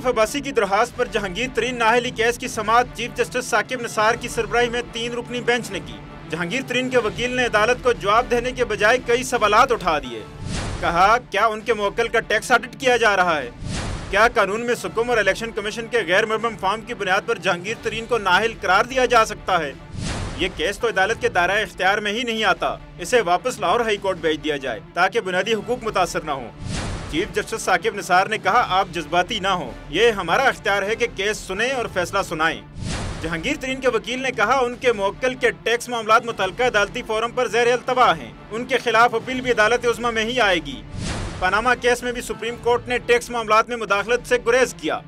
इंसाफ अब्बासी की दरख्वास्त पर जहांगीर तरीन नाअहली केस की समाअत चीफ जस्टिस साकिब निसार की सरबराही में 3 रुकनी बेंच ने की। जहांगीर तरीन के वकील ने अदालत को जवाब देने के बजाय कई सवालात उठा दिए। कहा, क्या उनके मुवक्किल का टैक्स ऑडिट किया जा रहा है? क्या कानून में सुकुम और इलेक्शन कमीशन के गैर मुरम्मम फार्म की बुनियाद पर जहांगीर तरीन को नाअहल करार दिया जा सकता है? ये केस तो अदालत के दायरा इख्तियार में ही नहीं आता। इसे वापस लाहौर हाई कोर्ट भेज दिया जाए ताकि बुनियादी हुकूक मुतासर न हो। चीफ जस्टिस साकिब निसार ने कहा, आप जज्बाती ना हो, ये हमारा इख्तियार है कि केस सुने और फैसला सुनाएं। जहांगीर तरीन के वकील ने कहा, उनके मुवक्किल के टैक्स मामलात मुतल्लिका अदालती फोरम पर ज़ेर अल्तवा हैं। उनके खिलाफ अपील भी अदालत उज़्मा में ही आएगी। पनामा केस में भी सुप्रीम कोर्ट ने टैक्स मामलात में मुदाखलत से गुरेज किया।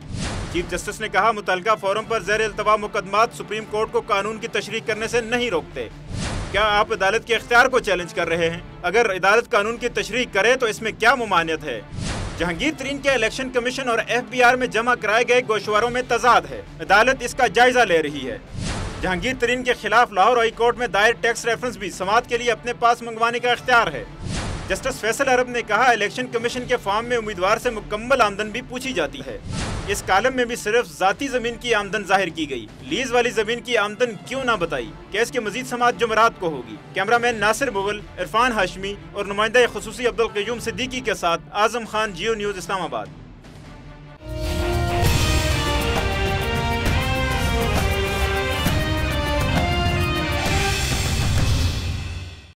चीफ जस्टिस ने कहा, मुतल्लिका फोरम पर ज़ेर अल्तवा मुकदमात सुप्रीम कोर्ट को कानून की तशरीह करने से नहीं रोकते। क्या आप अदालत के इख्तियार को चैलेंज कर रहे हैं? अगर अदालत कानून की तशरीह करे तो इसमें क्या मुमानियत है? जहांगीर तरीन के इलेक्शन कमीशन और FBR में जमा कराए गए गोशवारों में तजाद है। अदालत इसका जायजा ले रही है। जहांगीर तरीन के खिलाफ लाहौर हाई कोर्ट में दायर टैक्स रेफरेंस भी समाअत के लिए अपने पास मंगवाने का इख्तियार है। जस्टिस फैसल अरब ने कहा, इलेक्शन कमीशन के फॉर्म में उम्मीदवार से मुकम्मल आमदन भी पूछी जाती है। इस कालम में भी सिर्फ जाती जमीन की आमदन जाहिर की गई, लीज वाली जमीन की आमदन क्यों ना बताई। केस की मजीद समाअत जुमेरात को होगी। कैमरामैन नासिर मुगल, इरफान हाशमी और नुमाइंदा खुसूसी अब्दुल क़य्यूम सिद्दीकी के साथ आजम खान, जियो न्यूज़, इस्लामाबाद।